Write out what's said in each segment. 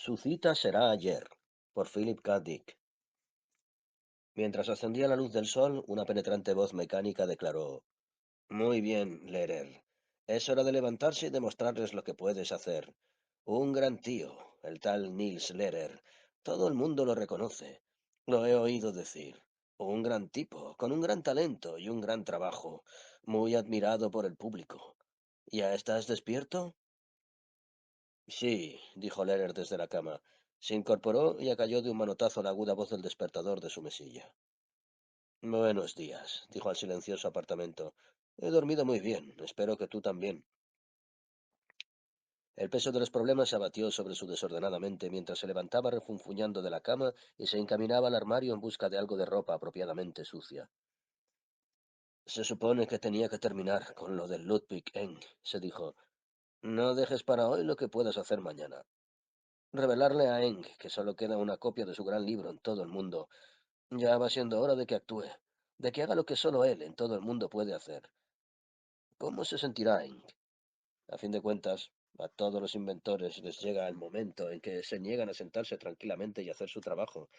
Su cita será ayer, por Philip K. Dick. Mientras ascendía la luz del sol, una penetrante voz mecánica declaró: Muy bien, Lehrer. Es hora de levantarse y demostrarles lo que puedes hacer. Un gran tío, el tal Nils Lehrer. Todo el mundo lo reconoce. Lo he oído decir. Un gran tipo, con un gran talento y un gran trabajo. Muy admirado por el público. ¿Ya estás despierto? Sí, dijo Lehrer desde la cama. Se incorporó y acalló de un manotazo la aguda voz del despertador de su mesilla. Buenos días, dijo al silencioso apartamento. He dormido muy bien. Espero que tú también. El peso de los problemas se abatió sobre su desordenada mente mientras se levantaba refunfuñando de la cama y se encaminaba al armario en busca de algo de ropa apropiadamente sucia. Se supone que tenía que terminar con lo del Ludwig Eng, se dijo. No dejes para hoy lo que puedas hacer mañana. Revelarle a Eng que solo queda una copia de su gran libro en todo el mundo. Ya va siendo hora de que actúe, de que haga lo que solo él en todo el mundo puede hacer. ¿Cómo se sentirá Eng? A fin de cuentas, a todos los inventores les llega el momento en que se niegan a sentarse tranquilamente y hacer su trabajo.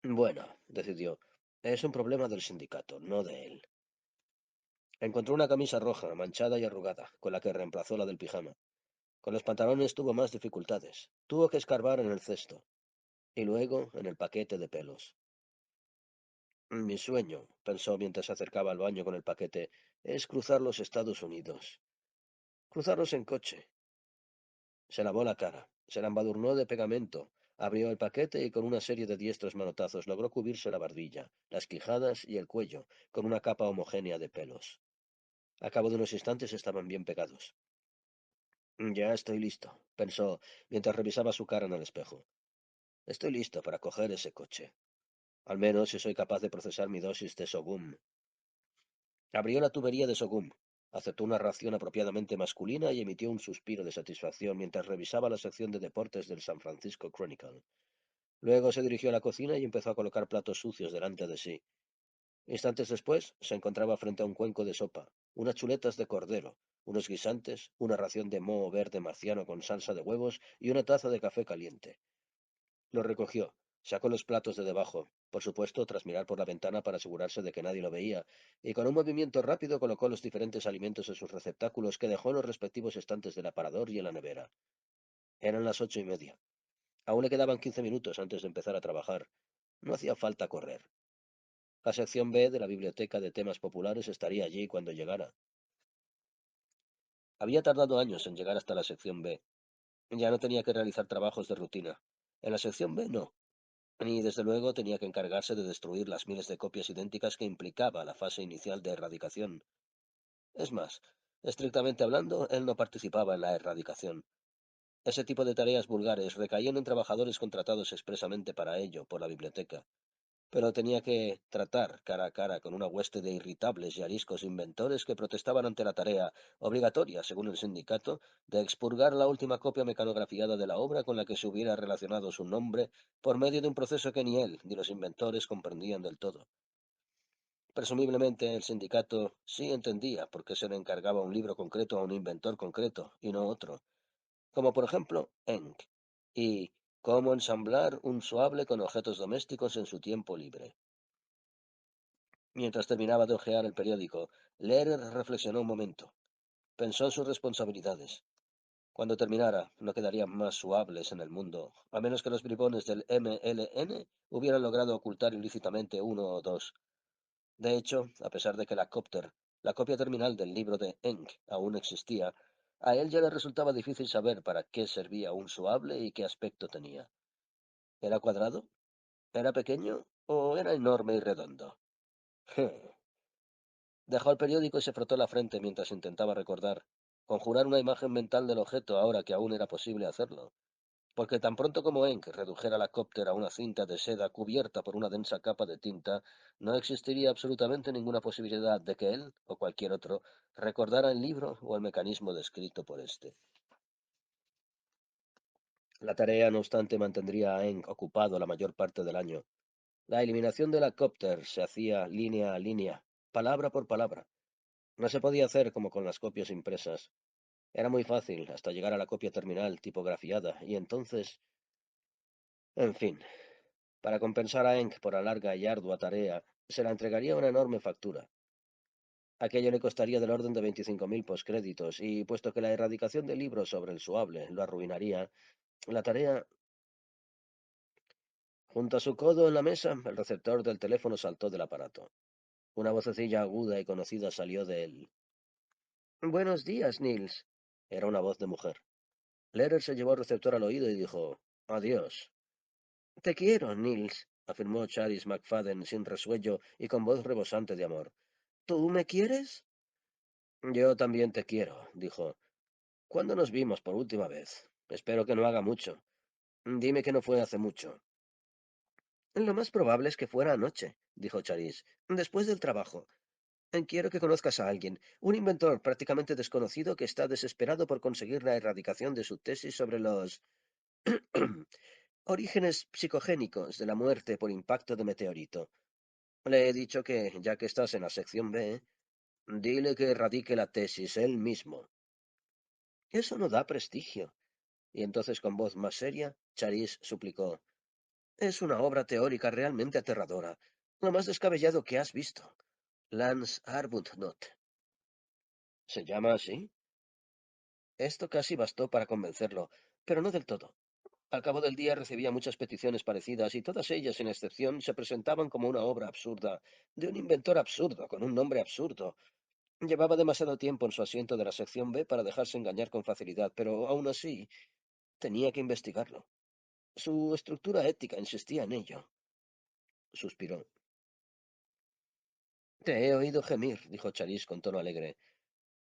Bueno, decidió, es un problema del sindicato, no de él. Encontró una camisa roja, manchada y arrugada, con la que reemplazó la del pijama. Con los pantalones tuvo más dificultades. Tuvo que escarbar en el cesto y luego en el paquete de pelos. Mi sueño, pensó mientras se acercaba al baño con el paquete, es cruzar los Estados Unidos. Cruzarlos en coche. Se lavó la cara, se la embadurnó de pegamento, abrió el paquete y con una serie de diestros manotazos logró cubrirse la barbilla, las quijadas y el cuello con una capa homogénea de pelos. A cabo de unos instantes estaban bien pegados. Ya estoy listo, pensó mientras revisaba su cara en el espejo. Estoy listo para coger ese coche. Al menos si soy capaz de procesar mi dosis de Sogum. Abrió la tubería de Sogum, aceptó una ración apropiadamente masculina y emitió un suspiro de satisfacción mientras revisaba la sección de deportes del San Francisco Chronicle. Luego se dirigió a la cocina y empezó a colocar platos sucios delante de sí. Instantes después, se encontraba frente a un cuenco de sopa, unas chuletas de cordero, unos guisantes, una ración de moho verde marciano con salsa de huevos y una taza de café caliente. Lo recogió, sacó los platos de debajo, por supuesto tras mirar por la ventana para asegurarse de que nadie lo veía, y con un movimiento rápido colocó los diferentes alimentos en sus receptáculos que dejó en los respectivos estantes del aparador y en la nevera. Eran las 8:30. Aún le quedaban 15 minutos antes de empezar a trabajar. No hacía falta correr. La sección B de la biblioteca de temas populares estaría allí cuando llegara. Había tardado años en llegar hasta la sección B. Ya no tenía que realizar trabajos de rutina. En la sección B no. Ni desde luego tenía que encargarse de destruir las miles de copias idénticas que implicaba la fase inicial de erradicación. Es más, estrictamente hablando, él no participaba en la erradicación. Ese tipo de tareas vulgares recaían en trabajadores contratados expresamente para ello por la biblioteca, pero tenía que tratar cara a cara con una hueste de irritables y ariscos inventores que protestaban ante la tarea, obligatoria según el sindicato, de expurgar la última copia mecanografiada de la obra con la que se hubiera relacionado su nombre por medio de un proceso que ni él ni los inventores comprendían del todo. Presumiblemente el sindicato sí entendía por qué se le encargaba un libro concreto a un inventor concreto y no otro, como por ejemplo Enck, y cómo ensamblar un suable con objetos domésticos en su tiempo libre. Mientras terminaba de hojear el periódico, Lehrer reflexionó un momento. Pensó en sus responsabilidades. Cuando terminara, no quedarían más suables en el mundo, a menos que los bribones del MLN hubieran logrado ocultar ilícitamente uno o dos. De hecho, a pesar de que la copia terminal del libro de Enck, aún existía, a él ya le resultaba difícil saber para qué servía un suable y qué aspecto tenía. ¿Era cuadrado? ¿Era pequeño? ¿O era enorme y redondo? Dejó el periódico y se frotó la frente mientras intentaba recordar, conjurar una imagen mental del objeto ahora que aún era posible hacerlo, porque tan pronto como Enck redujera la cóptera a una cinta de seda cubierta por una densa capa de tinta, no existiría absolutamente ninguna posibilidad de que él, o cualquier otro, recordara el libro o el mecanismo descrito por éste. La tarea, no obstante, mantendría a Enck ocupado la mayor parte del año. La eliminación de la cópter se hacía línea a línea, palabra por palabra. No se podía hacer como con las copias impresas. Era muy fácil hasta llegar a la copia terminal tipografiada, y entonces, en fin, para compensar a Enck por la larga y ardua tarea, se la entregaría una enorme factura. Aquello le costaría del orden de 25.000 postcréditos, y puesto que la erradicación del libro sobre el suable lo arruinaría, la tarea, junto a su codo en la mesa, el receptor del teléfono saltó del aparato. Una vocecilla aguda y conocida salió de él. Buenos días, Nils. Era una voz de mujer. Lehrer se llevó el receptor al oído y dijo, adiós. Te quiero, Nils, afirmó Charis McFadden sin resuello y con voz rebosante de amor. ¿Tú me quieres? Yo también te quiero, dijo. ¿Cuándo nos vimos por última vez? Espero que no haga mucho. Dime que no fue hace mucho. Lo más probable es que fuera anoche, dijo Charis, después del trabajo. Quiero que conozcas a alguien, un inventor prácticamente desconocido que está desesperado por conseguir la erradicación de su tesis sobre los orígenes psicogénicos de la muerte por impacto de meteorito. Le he dicho que, ya que estás en la sección B, dile que erradique la tesis él mismo. Eso no da prestigio. Y entonces, con voz más seria, Charis suplicó, es una obra teórica realmente aterradora, lo más descabellado que has visto. Lance Arbuthnot. ¿Se llama así? Esto casi bastó para convencerlo, pero no del todo. Al cabo del día recibía muchas peticiones parecidas y todas ellas, sin excepción, se presentaban como una obra absurda, de un inventor absurdo, con un nombre absurdo. Llevaba demasiado tiempo en su asiento de la sección B para dejarse engañar con facilidad, pero aún así tenía que investigarlo. Su estructura ética insistía en ello. Suspiró. Te he oído gemir, dijo Charis con tono alegre.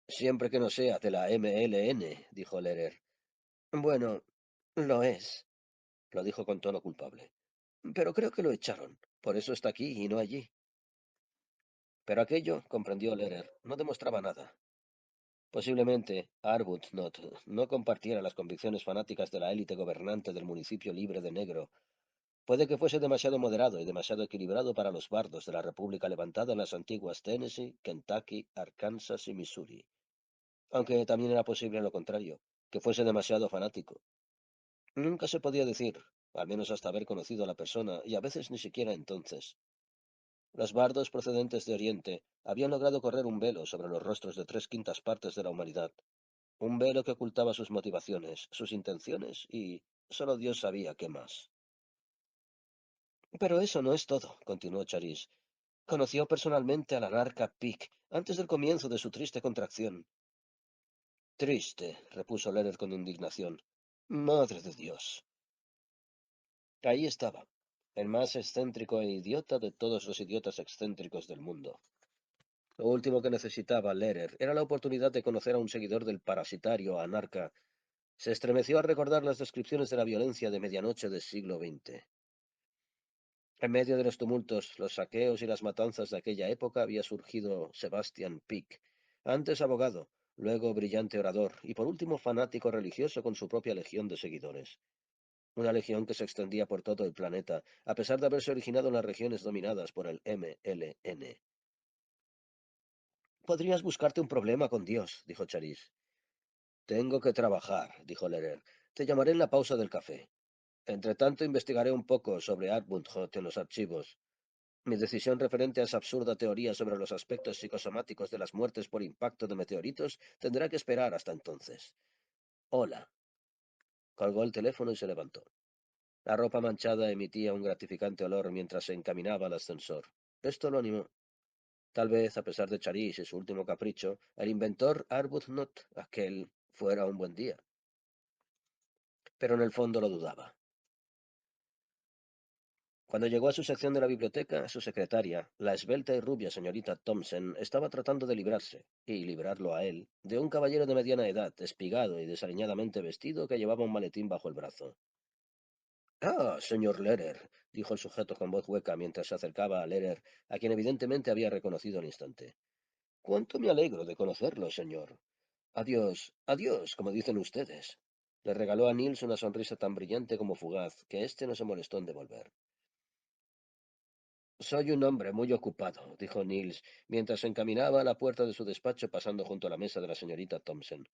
Siempre que no sea de la MLN, dijo Lehrer. Bueno, lo es, lo dijo con tono culpable. Pero creo que lo echaron. Por eso está aquí y no allí. Pero aquello, comprendió Lehrer, no demostraba nada. Posiblemente Arbuthnot no compartiera las convicciones fanáticas de la élite gobernante del municipio libre de Negro. Puede que fuese demasiado moderado y demasiado equilibrado para los bardos de la República levantada en las antiguas Tennessee, Kentucky, Arkansas y Missouri. Aunque también era posible lo contrario, que fuese demasiado fanático. Nunca se podía decir, al menos hasta haber conocido a la persona, y a veces ni siquiera entonces. Los bardos procedentes de Oriente habían logrado correr un velo sobre los rostros de tres quintas partes de la humanidad, un velo que ocultaba sus motivaciones, sus intenciones y solo Dios sabía qué más. Pero eso no es todo, continuó Charis. Conoció personalmente al anarca Pic antes del comienzo de su triste contracción. Triste, repuso Leonard con indignación. Madre de Dios. Ahí estaba, el más excéntrico e idiota de todos los idiotas excéntricos del mundo. Lo último que necesitaba Lehrer era la oportunidad de conocer a un seguidor del parasitario anarca. Se estremeció al recordar las descripciones de la violencia de medianoche del siglo XX. En medio de los tumultos, los saqueos y las matanzas de aquella época había surgido Sebastian Pick, antes abogado, luego brillante orador y por último fanático religioso con su propia legión de seguidores. Una legión que se extendía por todo el planeta, a pesar de haberse originado en las regiones dominadas por el MLN. Podrías buscarte un problema con Dios, dijo Charis. Tengo que trabajar, dijo Lehrer. Te llamaré en la pausa del café. Entre tanto, investigaré un poco sobre Arbuthnot en los archivos. Mi decisión referente a esa absurda teoría sobre los aspectos psicosomáticos de las muertes por impacto de meteoritos tendrá que esperar hasta entonces. Hola. Colgó el teléfono y se levantó. La ropa manchada emitía un gratificante olor mientras se encaminaba al ascensor. Esto lo animó. Tal vez, a pesar de Charis y su último capricho, el inventor Arbuthnot, aquel, fuera un buen día. Pero en el fondo lo dudaba. Cuando llegó a su sección de la biblioteca, su secretaria, la esbelta y rubia señorita Thompson, estaba tratando de librarse, y librarlo a él, de un caballero de mediana edad, espigado y desaliñadamente vestido, que llevaba un maletín bajo el brazo. Ah, señor Lehrer, dijo el sujeto con voz hueca mientras se acercaba a Lehrer, a quien evidentemente había reconocido al instante. Cuánto me alegro de conocerlo, señor. Adiós, adiós, como dicen ustedes. Le regaló a Nils una sonrisa tan brillante como fugaz, que éste no se molestó en devolver. Soy un hombre muy ocupado, dijo Nils, mientras se encaminaba a la puerta de su despacho pasando junto a la mesa de la señorita Thompson.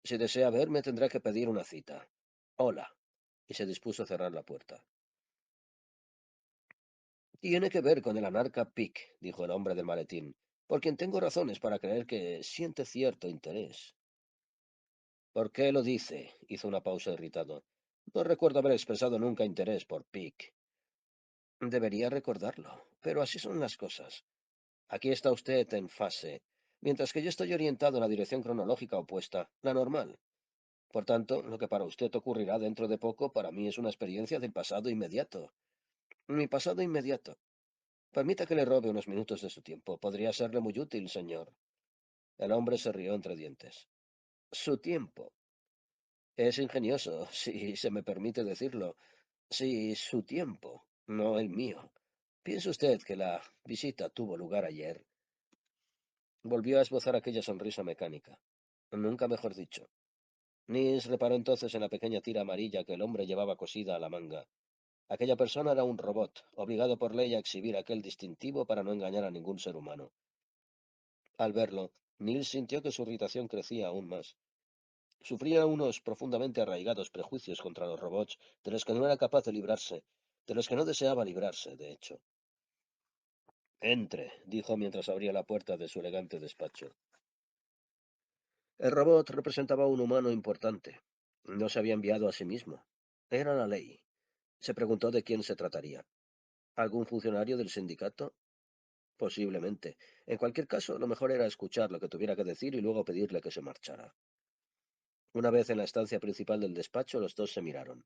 Si desea verme, tendrá que pedir una cita. Hola. Y se dispuso a cerrar la puerta. Tiene que ver con el anarca Pick, dijo el hombre del maletín, por quien tengo razones para creer que siente cierto interés. ¿Por qué lo dice? Hizo una pausa irritado. No recuerdo haber expresado nunca interés por Pick. Debería recordarlo, pero así son las cosas. Aquí está usted en fase, mientras que yo estoy orientado en la dirección cronológica opuesta, la normal. Por tanto, lo que para usted ocurrirá dentro de poco, para mí es una experiencia del pasado inmediato. Mi pasado inmediato. Permita que le robe unos minutos de su tiempo. Podría serle muy útil, señor. El hombre se rió entre dientes. Su tiempo. Es ingenioso, si se me permite decirlo. Sí, su tiempo, no el mío. ¿Piensa usted que la visita tuvo lugar ayer? Volvió a esbozar aquella sonrisa mecánica. Nunca mejor dicho. Nis reparó entonces en la pequeña tira amarilla que el hombre llevaba cosida a la manga. Aquella persona era un robot, obligado por ley a exhibir aquel distintivo para no engañar a ningún ser humano. Al verlo, Nils sintió que su irritación crecía aún más. Sufría unos profundamente arraigados prejuicios contra los robots, de los que no era capaz de librarse, de los que no deseaba librarse, de hecho. Entre, dijo mientras abría la puerta de su elegante despacho. El robot representaba a un humano importante. No se había enviado a sí mismo. Era la ley. Se preguntó de quién se trataría. ¿Algún funcionario del sindicato? Posiblemente. En cualquier caso, lo mejor era escuchar lo que tuviera que decir y luego pedirle que se marchara. Una vez en la estancia principal del despacho, los dos se miraron.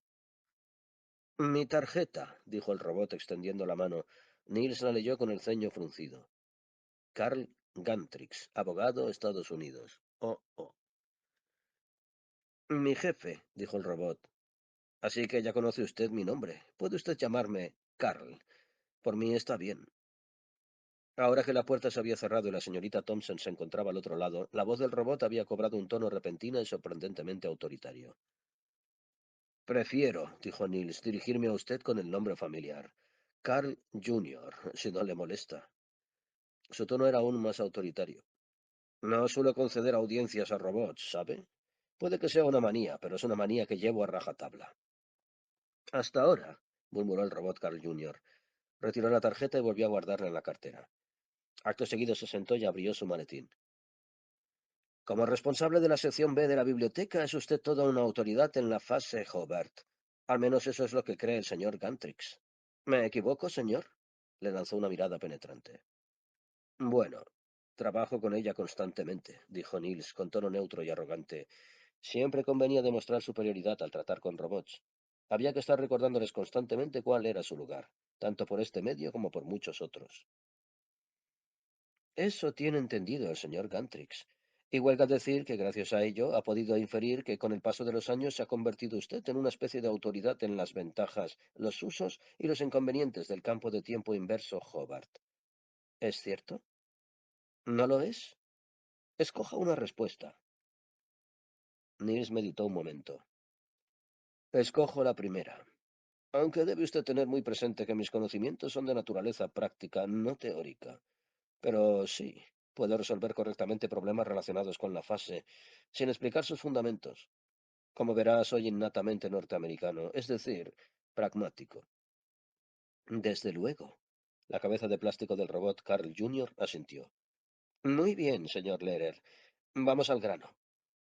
Mi tarjeta, dijo el robot extendiendo la mano. Niels la leyó con el ceño fruncido. Carl Gantrix, abogado, Estados Unidos. Oh, oh. Mi jefe, dijo el robot. Así que ya conoce usted mi nombre. Puede usted llamarme Carl. Por mí está bien. Ahora que la puerta se había cerrado y la señorita Thompson se encontraba al otro lado, la voz del robot había cobrado un tono repentino y sorprendentemente autoritario. Prefiero, dijo Niels, dirigirme a usted con el nombre familiar. Carl Jr., si no le molesta. Su tono era aún más autoritario. No suelo conceder audiencias a robots, ¿sabe? Puede que sea una manía, pero es una manía que llevo a rajatabla. Hasta ahora, murmuró el robot Carl Jr. Retiró la tarjeta y volvió a guardarla en la cartera. Acto seguido se sentó y abrió su maletín. Como responsable de la sección B de la biblioteca, es usted toda una autoridad en la fase Hobart. Al menos eso es lo que cree el señor Gantrix. ¿Me equivoco, señor? Le lanzó una mirada penetrante. Bueno, trabajo con ella constantemente, dijo Niels con tono neutro y arrogante. Siempre convenía demostrar superioridad al tratar con robots. Había que estar recordándoles constantemente cuál era su lugar, tanto por este medio como por muchos otros. Eso tiene entendido el señor Gantrix. Y huelga decir que gracias a ello ha podido inferir que con el paso de los años se ha convertido usted en una especie de autoridad en las ventajas, los usos y los inconvenientes del campo de tiempo inverso Hobart. ¿Es cierto? ¿No lo es? Escoja una respuesta. Niels meditó un momento. Escojo la primera. Aunque debe usted tener muy presente que mis conocimientos son de naturaleza práctica, no teórica. Pero sí, puedo resolver correctamente problemas relacionados con la fase, sin explicar sus fundamentos. Como verás, soy innatamente norteamericano, es decir, pragmático. Desde luego. La cabeza de plástico del robot Carl Jr. asintió. Muy bien, señor Lehrer. Vamos al grano.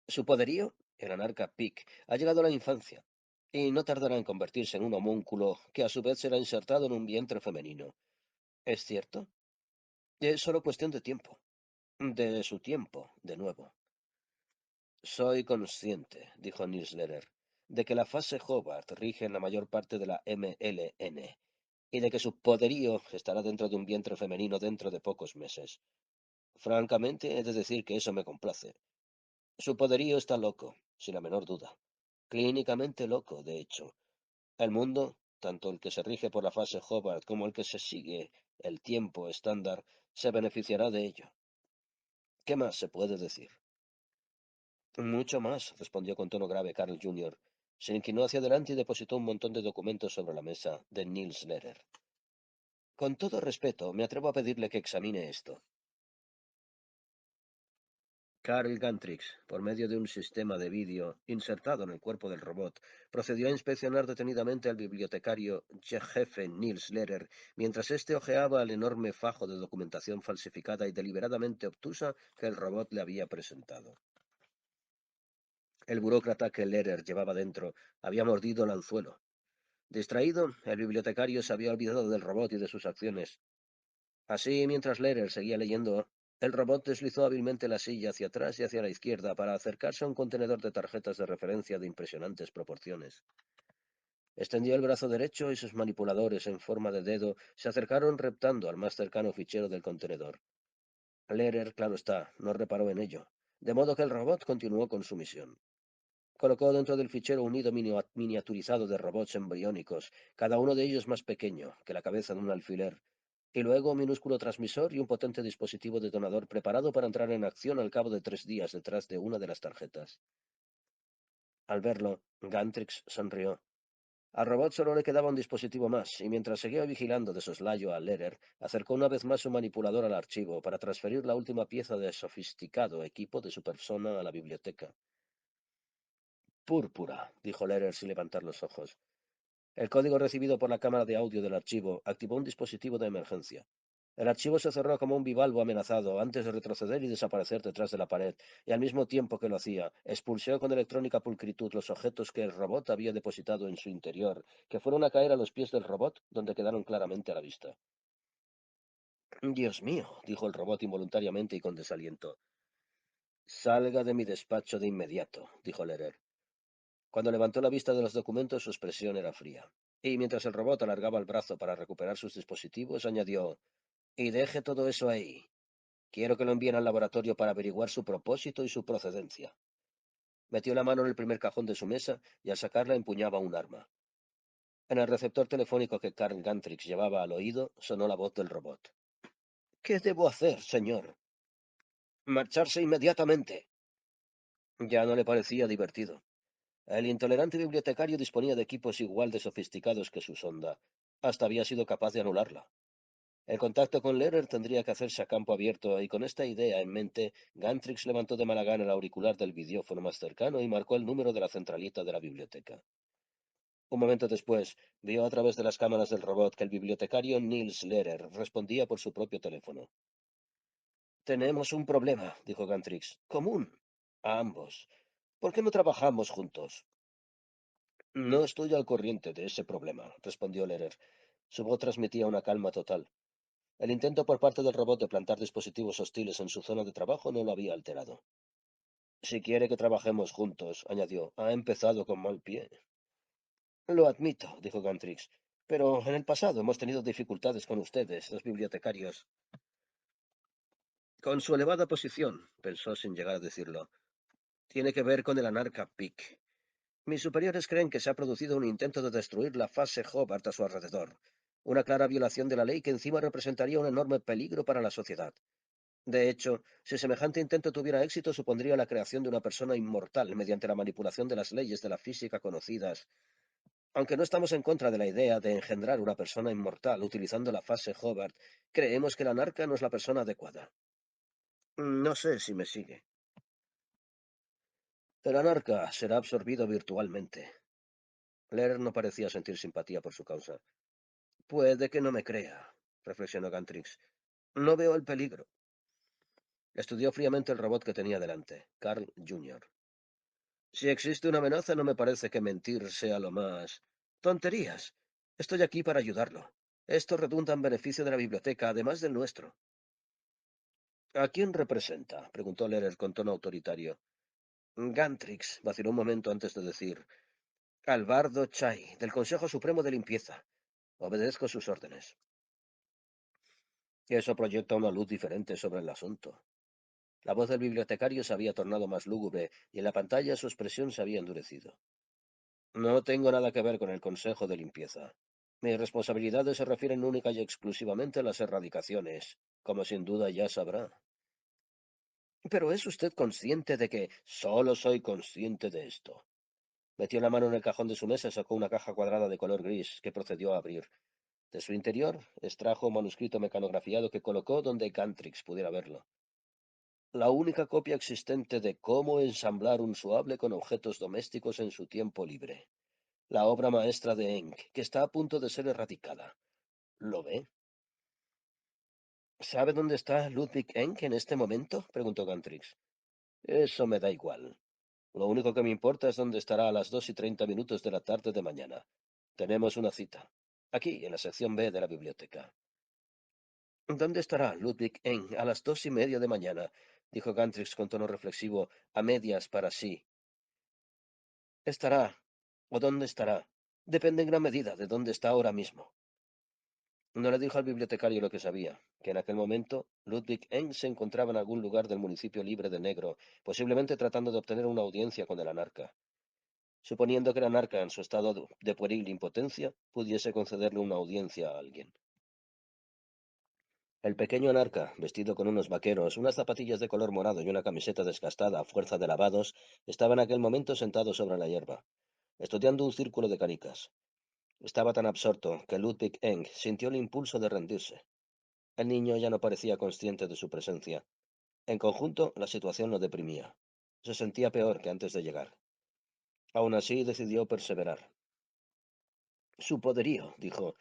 Su poderío, el anarca Pick, ha llegado a la infancia, y no tardará en convertirse en un homúnculo que a su vez será insertado en un vientre femenino. ¿Es cierto? Es solo cuestión de tiempo. De su tiempo, de nuevo. Soy consciente, dijo Nils Lehrer, de que la fase Hobart rige en la mayor parte de la MLN, y de que su poderío estará dentro de un vientre femenino dentro de pocos meses. Francamente, he de decir que eso me complace. Su poderío está loco, sin la menor duda. Clínicamente loco, de hecho. El mundo, tanto el que se rige por la fase Hobart como el que se sigue el tiempo estándar, se beneficiará de ello. ¿Qué más se puede decir? Mucho más, respondió con tono grave Carl Jr. Se inclinó hacia adelante y depositó un montón de documentos sobre la mesa de Niels Lehrer. Con todo respeto, me atrevo a pedirle que examine esto. Carl Gantrix, por medio de un sistema de vídeo insertado en el cuerpo del robot, procedió a inspeccionar detenidamente al bibliotecario jefe Niels Lehrer, mientras éste hojeaba el enorme fajo de documentación falsificada y deliberadamente obtusa que el robot le había presentado. El burócrata que Lehrer llevaba dentro había mordido el anzuelo. Distraído, el bibliotecario se había olvidado del robot y de sus acciones. Así, mientras Lehrer seguía leyendo, el robot deslizó hábilmente la silla hacia atrás y hacia la izquierda para acercarse a un contenedor de tarjetas de referencia de impresionantes proporciones. Extendió el brazo derecho y sus manipuladores en forma de dedo se acercaron reptando al más cercano fichero del contenedor. Lehrer, claro está, no reparó en ello, de modo que el robot continuó con su misión. Colocó dentro del fichero un nido miniaturizado de robots embriónicos, cada uno de ellos más pequeño que la cabeza de un alfiler, y luego un minúsculo transmisor y un potente dispositivo detonador preparado para entrar en acción al cabo de 3 días detrás de una de las tarjetas. Al verlo, Gantrix sonrió. Al robot solo le quedaba un dispositivo más, y mientras seguía vigilando de soslayo a Lehrer, acercó una vez más su manipulador al archivo para transferir la última pieza de sofisticado equipo de su persona a la biblioteca. Púrpura, dijo Lehrer sin levantar los ojos. El código recibido por la cámara de audio del archivo activó un dispositivo de emergencia. El archivo se cerró como un bivalvo amenazado antes de retroceder y desaparecer detrás de la pared, y al mismo tiempo que lo hacía, expulsó con electrónica pulcritud los objetos que el robot había depositado en su interior, que fueron a caer a los pies del robot, donde quedaron claramente a la vista. Dios mío, dijo el robot involuntariamente y con desaliento. Salga de mi despacho de inmediato, dijo Lehrer. Cuando levantó la vista de los documentos, su expresión era fría. Y mientras el robot alargaba el brazo para recuperar sus dispositivos, añadió, y deje todo eso ahí. Quiero que lo envíen al laboratorio para averiguar su propósito y su procedencia. Metió la mano en el primer cajón de su mesa y al sacarla empuñaba un arma. En el receptor telefónico que Carl Gantrix llevaba al oído, sonó la voz del robot. ¿Qué debo hacer, señor? Marcharse inmediatamente. Ya no le parecía divertido. El intolerante bibliotecario disponía de equipos igual de sofisticados que su sonda. Hasta había sido capaz de anularla. El contacto con Lehrer tendría que hacerse a campo abierto, y con esta idea en mente, Gantrix levantó de mala gana el auricular del videófono más cercano y marcó el número de la centralita de la biblioteca. Un momento después, vio a través de las cámaras del robot que el bibliotecario Niels Lehrer respondía por su propio teléfono. Tenemos un problema, dijo Gantrix. Común. A ambos. ¿Por qué no trabajamos juntos? No estoy al corriente de ese problema, respondió Lehrer. Su voz transmitía una calma total. El intento por parte del robot de plantar dispositivos hostiles en su zona de trabajo no lo había alterado. Si quiere que trabajemos juntos, añadió, ha empezado con mal pie. Lo admito, dijo Gantrix, pero en el pasado hemos tenido dificultades con ustedes, los bibliotecarios. Con su elevada posición, pensó sin llegar a decirlo, tiene que ver con el anarca PIC. Mis superiores creen que se ha producido un intento de destruir la fase Hobart a su alrededor, una clara violación de la ley que encima representaría un enorme peligro para la sociedad. De hecho, si semejante intento tuviera éxito, supondría la creación de una persona inmortal mediante la manipulación de las leyes de la física conocidas. Aunque no estamos en contra de la idea de engendrar una persona inmortal utilizando la fase Hobart, creemos que la anarca no es la persona adecuada. No sé si me sigue. El anarca será absorbido virtualmente. Lerer no parecía sentir simpatía por su causa. Puede que no me crea, reflexionó Gantrix. No veo el peligro. Estudió fríamente el robot que tenía delante, Carl Jr. Si existe una amenaza, no me parece que mentir sea lo más... Tonterías. Estoy aquí para ayudarlo. Esto redunda en beneficio de la biblioteca, además del nuestro. ¿A quién representa? Preguntó Lerer con tono autoritario. Gantrix, vaciló un momento antes de decir. Albardo Chai, del Consejo Supremo de Limpieza. Obedezco sus órdenes. Eso proyecta una luz diferente sobre el asunto. La voz del bibliotecario se había tornado más lúgubre y en la pantalla su expresión se había endurecido. No tengo nada que ver con el Consejo de Limpieza. Mis responsabilidades se refieren única y exclusivamente a las erradicaciones, como sin duda ya sabrá. Pero ¿es usted consciente de que solo soy consciente de esto? Metió la mano en el cajón de su mesa y sacó una caja cuadrada de color gris que procedió a abrir. De su interior extrajo un manuscrito mecanografiado que colocó donde Cantrix pudiera verlo. La única copia existente de Cómo ensamblar un suable con objetos domésticos en su tiempo libre. La obra maestra de Enck, que está a punto de ser erradicada. ¿Lo ve? ¿Sabe dónde está Ludwig Enck en este momento? Preguntó Gantrix. Eso me da igual. Lo único que me importa es dónde estará a las 2:30 de la tarde de mañana. Tenemos una cita. Aquí, en la sección B de la biblioteca. ¿Dónde estará Ludwig Enck a las 2:30 de mañana? Dijo Gantrix con tono reflexivo, a medias para sí. Estará. ¿O dónde estará? Depende en gran medida de dónde está ahora mismo. No le dijo al bibliotecario lo que sabía, que en aquel momento Ludwig Enck se encontraba en algún lugar del municipio libre de Negro, posiblemente tratando de obtener una audiencia con el anarca. Suponiendo que el anarca, en su estado de pueril impotencia, pudiese concederle una audiencia a alguien. El pequeño anarca, vestido con unos vaqueros, unas zapatillas de color morado y una camiseta desgastada a fuerza de lavados, estaba en aquel momento sentado sobre la hierba, estudiando un círculo de canicas. Estaba tan absorto que Ludwig Enck sintió el impulso de rendirse. El niño ya no parecía consciente de su presencia. En conjunto, la situación lo deprimía. Se sentía peor que antes de llegar. Aún así, decidió perseverar. Su poderío, dijo.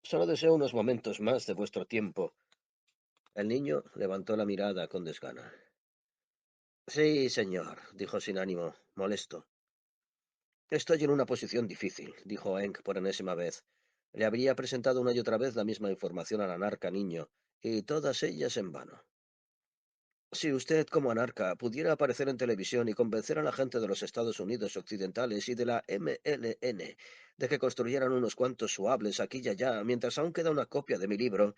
Solo deseo unos momentos más de vuestro tiempo. El niño levantó la mirada con desgana. Sí, señor, dijo sin ánimo, molesto. Estoy en una posición difícil, dijo Enck por enésima vez. Le habría presentado una y otra vez la misma información al anarca niño, y todas ellas en vano. Si usted, como anarca, pudiera aparecer en televisión y convencer a la gente de los Estados Unidos occidentales y de la MLN de que construyeran unos cuantos suables aquí y allá, mientras aún queda una copia de mi libro.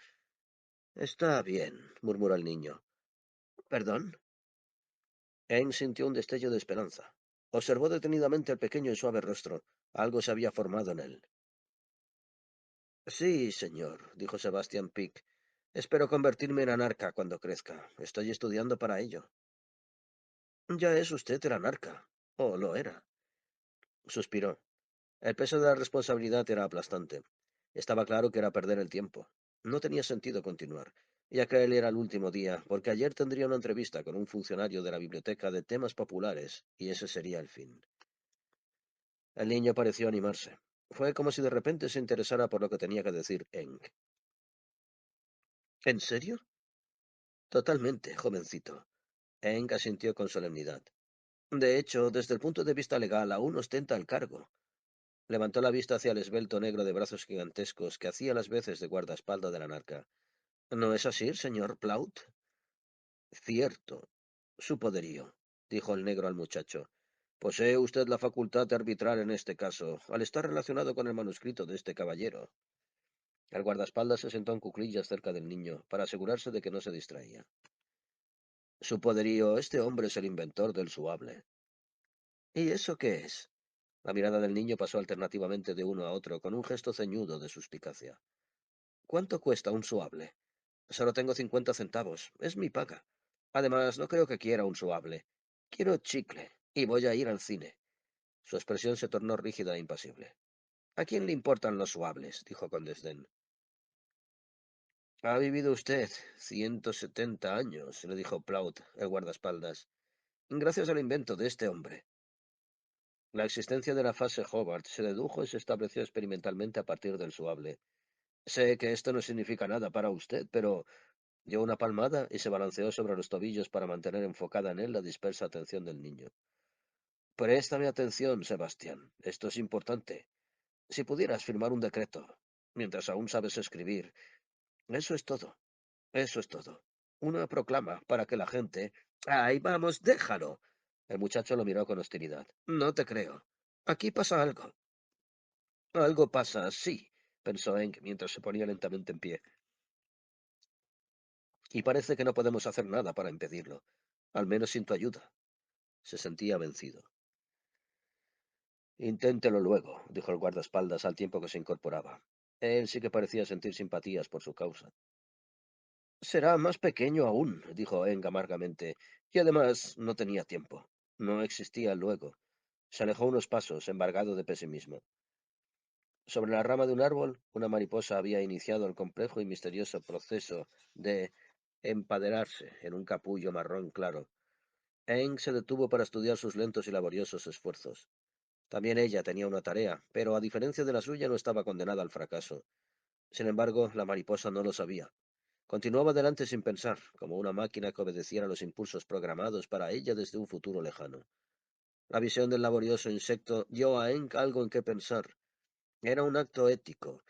Está bien, murmuró el niño. ¿Perdón? Aang sintió un destello de esperanza. Observó detenidamente el pequeño y suave rostro. Algo se había formado en él. Sí, señor, dijo Sebastian Pick. Espero convertirme en anarca cuando crezca. Estoy estudiando para ello. Ya es usted el anarca. O lo era. Suspiró. El peso de la responsabilidad era aplastante. Estaba claro que era perder el tiempo. No tenía sentido continuar, ya que él era el último día, porque ayer tendría una entrevista con un funcionario de la biblioteca de temas populares, y ese sería el fin. El niño pareció animarse. Fue como si de repente se interesara por lo que tenía que decir Enck. ¿En serio? Totalmente, jovencito. Enck asintió con solemnidad. De hecho, desde el punto de vista legal, aún ostenta el cargo. Levantó la vista hacia el esbelto negro de brazos gigantescos que hacía las veces de guardaespaldas del anarca. ¿No es así, señor Plaut? Cierto. Su poderío, dijo el negro al muchacho. Posee usted la facultad de arbitrar en este caso, al estar relacionado con el manuscrito de este caballero. El guardaespaldas se sentó en cuclillas cerca del niño, para asegurarse de que no se distraía. Su poderío, este hombre es el inventor del suable. ¿Y eso qué es? La mirada del niño pasó alternativamente de uno a otro, con un gesto ceñudo de suspicacia. ¿Cuánto cuesta un suable? Solo tengo 50 centavos. Es mi paga. Además, no creo que quiera un suable. Quiero chicle, y voy a ir al cine. Su expresión se tornó rígida e impasible. ¿A quién le importan los suables? Dijo con desdén. Ha vivido usted 170 años, le dijo Plaut, el guardaespaldas, gracias al invento de este hombre. La existencia de la fase Hobart se dedujo y se estableció experimentalmente a partir del suable. Sé que esto no significa nada para usted, pero dio una palmada y se balanceó sobre los tobillos para mantener enfocada en él la dispersa atención del niño. Préstame atención, Sebastián. Esto es importante. Si pudieras firmar un decreto, mientras aún sabes escribir, eso es todo. Eso es todo. Una proclama para que la gente... ¡Ay, vamos, déjalo! El muchacho lo miró con hostilidad. No te creo. Aquí pasa algo. Algo pasa, sí, pensó Eng mientras se ponía lentamente en pie. Y parece que no podemos hacer nada para impedirlo. Al menos sin tu ayuda. Se sentía vencido. Inténtelo luego, dijo el guardaespaldas al tiempo que se incorporaba. Él sí que parecía sentir simpatías por su causa. Será más pequeño aún, dijo Eng amargamente, y además no tenía tiempo. No existía luego. Se alejó unos pasos, embargado de pesimismo. Sobre la rama de un árbol, una mariposa había iniciado el complejo y misterioso proceso de empaderarse en un capullo marrón claro. Aang se detuvo para estudiar sus lentos y laboriosos esfuerzos. También ella tenía una tarea, pero a diferencia de la suya no estaba condenada al fracaso. Sin embargo, la mariposa no lo sabía. Continuaba adelante sin pensar, como una máquina que obedeciera los impulsos programados para ella desde un futuro lejano. La visión del laborioso insecto dio a Aang algo en qué pensar. Era un acto ético.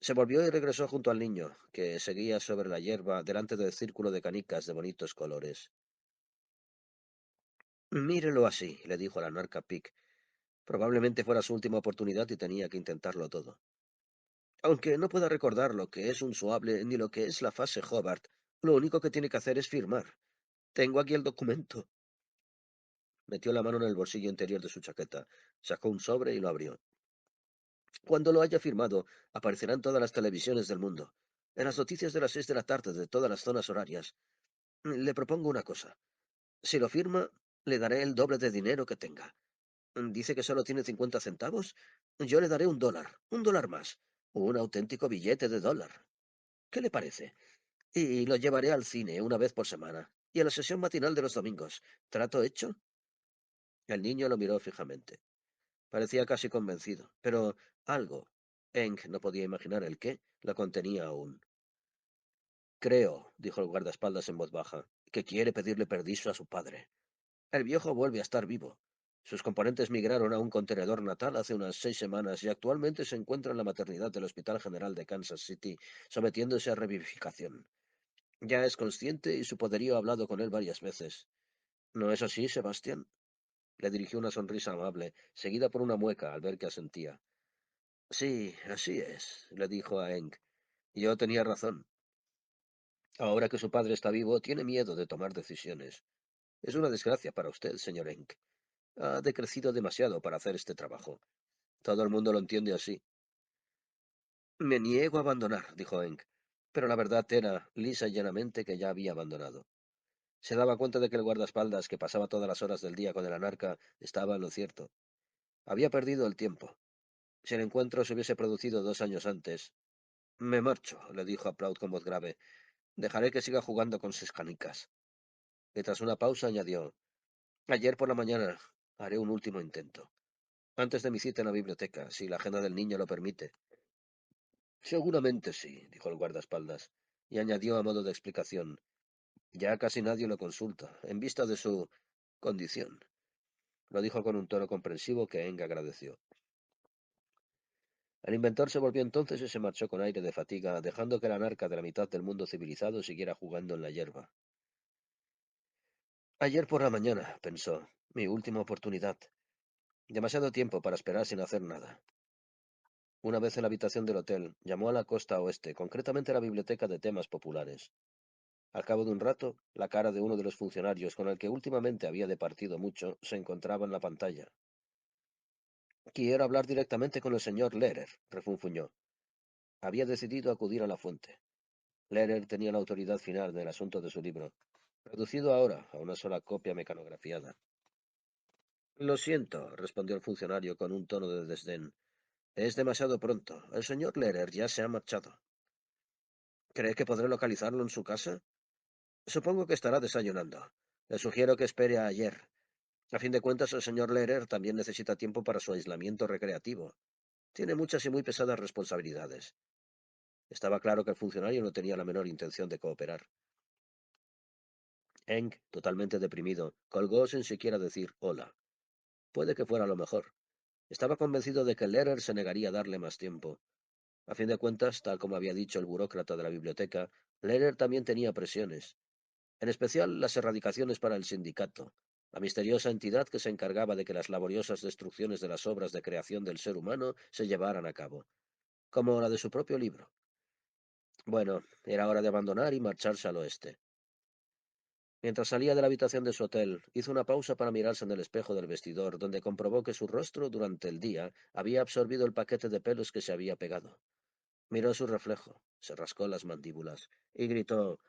Se volvió y regresó junto al niño, que seguía sobre la hierba delante del círculo de canicas de bonitos colores. Mírelo así, le dijo al anarca Pic. Probablemente fuera su última oportunidad y tenía que intentarlo todo. Aunque no pueda recordar lo que es un suable ni lo que es la fase Hobart, lo único que tiene que hacer es firmar. Tengo aquí el documento. Metió la mano en el bolsillo interior de su chaqueta, sacó un sobre y lo abrió. Cuando lo haya firmado, aparecerán todas las televisiones del mundo, en las noticias de las 6 de la tarde de todas las zonas horarias. Le propongo una cosa. Si lo firma, le daré el doble de dinero que tenga. Dice que solo tiene 50 centavos. Yo le daré un dólar más, un auténtico billete de dólar. ¿Qué le parece? Y lo llevaré al cine una vez por semana, y a la sesión matinal de los domingos. ¿Trato hecho? El niño lo miró fijamente. Parecía casi convencido, pero algo, Eng no podía imaginar el qué, lo contenía aún. Creo, dijo el guardaespaldas en voz baja, que quiere pedirle permiso a su padre. El viejo vuelve a estar vivo. Sus componentes migraron a un contenedor natal hace unas 6 semanas y actualmente se encuentra en la maternidad del Hospital General de Kansas City, sometiéndose a revivificación. Ya es consciente y su poderío ha hablado con él varias veces. ¿No es así, Sebastián? Le dirigió una sonrisa amable, seguida por una mueca al ver que asentía. Sí, así es, le dijo a Eng. Yo tenía razón. Ahora que su padre está vivo, tiene miedo de tomar decisiones. Es una desgracia para usted, señor Eng. Ha decrecido demasiado para hacer este trabajo. Todo el mundo lo entiende así. Me niego a abandonar, dijo Eng. Pero la verdad era, lisa y llanamente, que ya había abandonado. Se daba cuenta de que el guardaespaldas, que pasaba todas las horas del día con el anarca, estaba en lo cierto. Había perdido el tiempo. Si el encuentro se hubiese producido 2 años antes. Me marcho, le dijo a Prout con voz grave. Dejaré que siga jugando con sus canicas. Y tras una pausa añadió, ayer por la mañana haré un último intento. Antes de mi cita en la biblioteca, si la agenda del niño lo permite. Seguramente sí, dijo el guardaespaldas, y añadió a modo de explicación, ya casi nadie lo consulta, en vista de su condición. Lo dijo con un tono comprensivo que Eng agradeció. El inventor se volvió entonces y se marchó con aire de fatiga, dejando que el anarca de la mitad del mundo civilizado siguiera jugando en la hierba. Ayer por la mañana, pensó, mi última oportunidad. Demasiado tiempo para esperar sin hacer nada. Una vez en la habitación del hotel, llamó a la costa oeste, concretamente a la biblioteca de temas populares. Al cabo de un rato, la cara de uno de los funcionarios con el que últimamente había departido mucho se encontraba en la pantalla. Quiero hablar directamente con el señor Lehrer, refunfuñó. Había decidido acudir a la fuente. Lehrer tenía la autoridad final en el asunto de su libro, reducido ahora a una sola copia mecanografiada. Lo siento, respondió el funcionario con un tono de desdén. Es demasiado pronto. El señor Lehrer ya se ha marchado. ¿Cree que podré localizarlo en su casa? Supongo que estará desayunando. Le sugiero que espere a ayer. A fin de cuentas, el señor Lehrer también necesita tiempo para su aislamiento recreativo. Tiene muchas y muy pesadas responsabilidades. Estaba claro que el funcionario no tenía la menor intención de cooperar. Eng, totalmente deprimido, colgó sin siquiera decir hola. Puede que fuera lo mejor. Estaba convencido de que Lehrer se negaría a darle más tiempo. A fin de cuentas, tal como había dicho el burócrata de la biblioteca, Lehrer también tenía presiones, en especial las erradicaciones para el sindicato, la misteriosa entidad que se encargaba de que las laboriosas destrucciones de las obras de creación del ser humano se llevaran a cabo, como la de su propio libro. Bueno, era hora de abandonar y marcharse al oeste. Mientras salía de la habitación de su hotel, hizo una pausa para mirarse en el espejo del vestidor, donde comprobó que su rostro, durante el día, había absorbido el paquete de pelos que se había pegado. Miró su reflejo, se rascó las mandíbulas y gritó.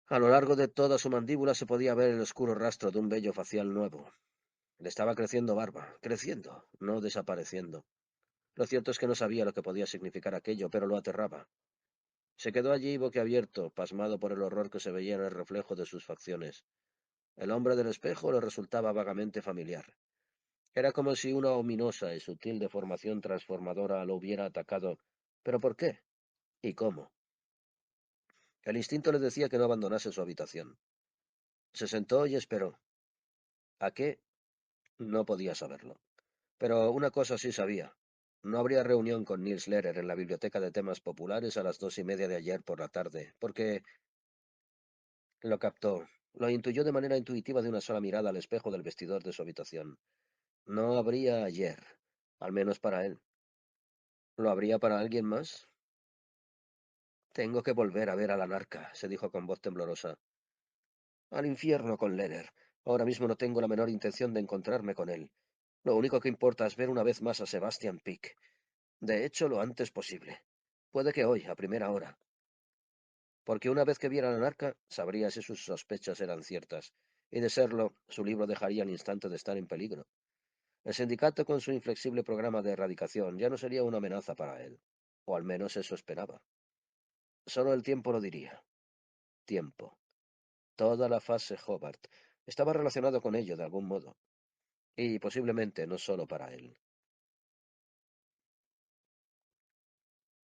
A lo largo de toda su mandíbula se podía ver el oscuro rastro de un vello facial nuevo. Le estaba creciendo barba, creciendo, no desapareciendo. Lo cierto es que no sabía lo que podía significar aquello, pero lo aterraba. Se quedó allí boquiabierto, pasmado por el horror que se veía en el reflejo de sus facciones. El hombre del espejo le resultaba vagamente familiar. Era como si una ominosa y sutil deformación transformadora lo hubiera atacado. ¿Pero por qué? ¿Y cómo? El instinto le decía que no abandonase su habitación. Se sentó y esperó. ¿A qué? No podía saberlo. Pero una cosa sí sabía. No habría reunión con Niels Lehrer en la biblioteca de temas populares a las 2:30 de ayer por la tarde, porque lo captó. Lo intuyó de manera intuitiva de una sola mirada al espejo del vestidor de su habitación. No habría ayer, al menos para él. ¿Lo habría para alguien más? Tengo que volver a ver a la narca, se dijo con voz temblorosa. Al infierno con Lehrer. Ahora mismo no tengo la menor intención de encontrarme con él. Lo único que importa es ver una vez más a Sebastian Pick. De hecho, lo antes posible. Puede que hoy, a primera hora. Porque una vez que viera a la narca, sabría si sus sospechas eran ciertas. Y de serlo, su libro dejaría al instante de estar en peligro. El sindicato, con su inflexible programa de erradicación, ya no sería una amenaza para él. O al menos eso esperaba. Solo el tiempo lo diría. Tiempo. Toda la fase Hobart estaba relacionado con ello de algún modo. Y posiblemente no solo para él.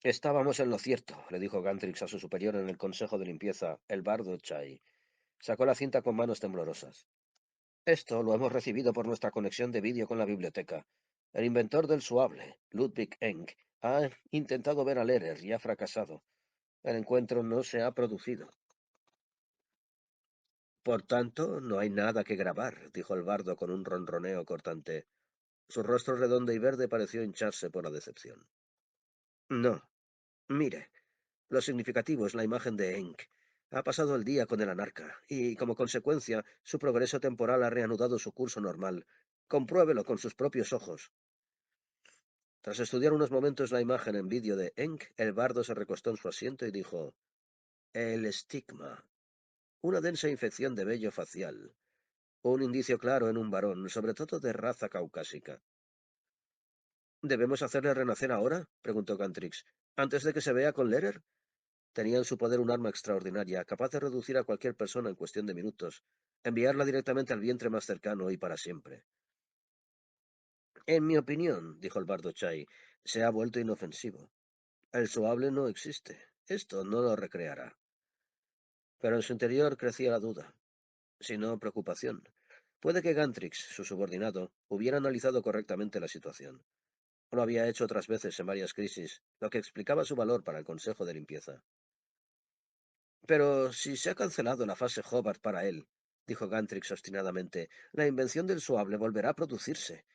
Estábamos en lo cierto, le dijo Gantrix a su superior en el consejo de limpieza, el bardo Chai. Sacó la cinta con manos temblorosas. Esto lo hemos recibido por nuestra conexión de vídeo con la biblioteca. El inventor del suable, Ludwig Enck, ha intentado ver a Lehrer y ha fracasado. El encuentro no se ha producido. Por tanto, no hay nada que grabar, dijo el bardo con un ronroneo cortante. Su rostro redondo y verde pareció hincharse por la decepción. No. Mire, lo significativo es la imagen de Enck. Ha pasado el día con el anarca, y, como consecuencia, su progreso temporal ha reanudado su curso normal. Compruébelo con sus propios ojos. Tras estudiar unos momentos la imagen en vídeo de Enck, el bardo se recostó en su asiento y dijo: El estigma. Una densa infección de vello facial. Un indicio claro en un varón, sobre todo de raza caucásica. ¿Debemos hacerle renacer ahora? Preguntó Gantrix. ¿Antes de que se vea con Lehrer? Tenía en su poder un arma extraordinaria, capaz de reducir a cualquier persona en cuestión de minutos, enviarla directamente al vientre más cercano y para siempre. En mi opinión, dijo el bardo Chai, se ha vuelto inofensivo. El suable no existe. Esto no lo recreará. Pero en su interior crecía la duda, si no preocupación. Puede que Gantrix, su subordinado, hubiera analizado correctamente la situación. Lo había hecho otras veces en varias crisis, lo que explicaba su valor para el Consejo de Limpieza. Pero si se ha cancelado la fase Hobart para él, dijo Gantrix obstinadamente, la invención del suable volverá a producirse.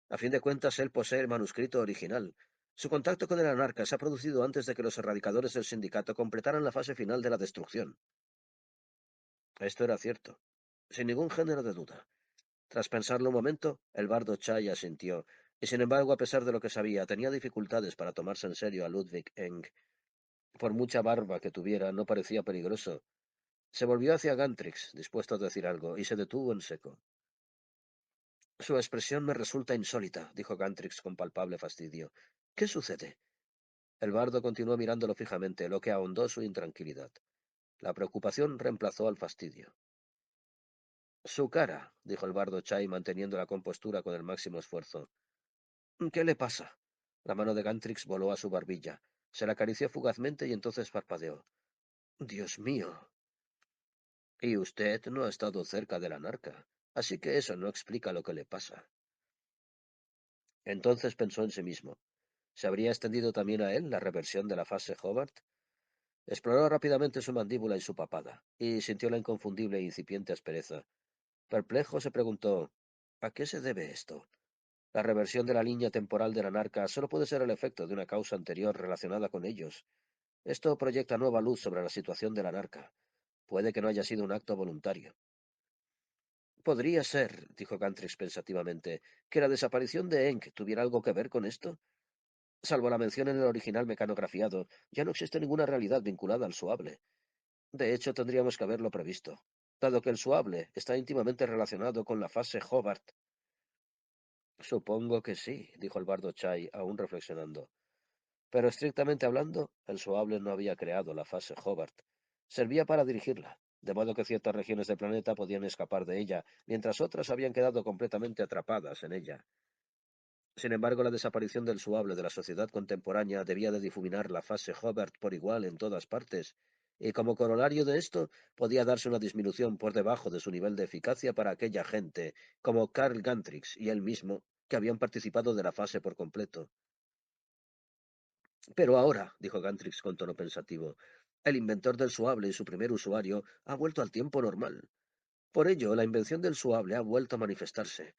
A fin de cuentas, él posee el manuscrito original. Su contacto con el anarca se ha producido antes de que los erradicadores del sindicato completaran la fase final de la destrucción. Esto era cierto, sin ningún género de duda. Tras pensarlo un momento, el bardo Chai asintió, y sin embargo, a pesar de lo que sabía, tenía dificultades para tomarse en serio a Ludwig Enck. Por mucha barba que tuviera, no parecía peligroso. Se volvió hacia Gantrix, dispuesto a decir algo, y se detuvo en seco. Su expresión me resulta insólita, dijo Gantrix con palpable fastidio. ¿Qué sucede? El bardo continuó mirándolo fijamente, lo que ahondó su intranquilidad. La preocupación reemplazó al fastidio. Su cara, dijo el bardo Chai, manteniendo la compostura con el máximo esfuerzo. ¿Qué le pasa? La mano de Gantrix voló a su barbilla. Se la acarició fugazmente y entonces parpadeó. Dios mío. Y usted no ha estado cerca de la narca, así que eso no explica lo que le pasa. Entonces pensó en sí mismo. ¿Se habría extendido también a él la reversión de la fase Hobart? Exploró rápidamente su mandíbula y su papada, y sintió la inconfundible e incipiente aspereza. Perplejo se preguntó, ¿a qué se debe esto? La reversión de la línea temporal de la narca solo puede ser el efecto de una causa anterior relacionada con ellos. Esto proyecta nueva luz sobre la situación de la narca. Puede que no haya sido un acto voluntario. Podría ser, dijo Gantrix pensativamente, que la desaparición de Enck tuviera algo que ver con esto. Salvo la mención en el original mecanografiado, ya no existe ninguna realidad vinculada al suable. De hecho, tendríamos que haberlo previsto, dado que el suable está íntimamente relacionado con la fase Hobart. Supongo que sí, dijo el bardo Chai, aún reflexionando. Pero estrictamente hablando, el Suable no había creado la fase Hobart. Servía para dirigirla, de modo que ciertas regiones del planeta podían escapar de ella, mientras otras habían quedado completamente atrapadas en ella. Sin embargo, la desaparición del Suable de la sociedad contemporánea debía de difuminar la fase Hobart por igual en todas partes, y como corolario de esto, podía darse una disminución por debajo de su nivel de eficacia para aquella gente, como Karl Gantrix y él mismo, que habían participado de la fase por completo. Pero ahora, dijo Gantrix con tono pensativo, el inventor del suable y su primer usuario ha vuelto al tiempo normal. Por ello, la invención del suable ha vuelto a manifestarse.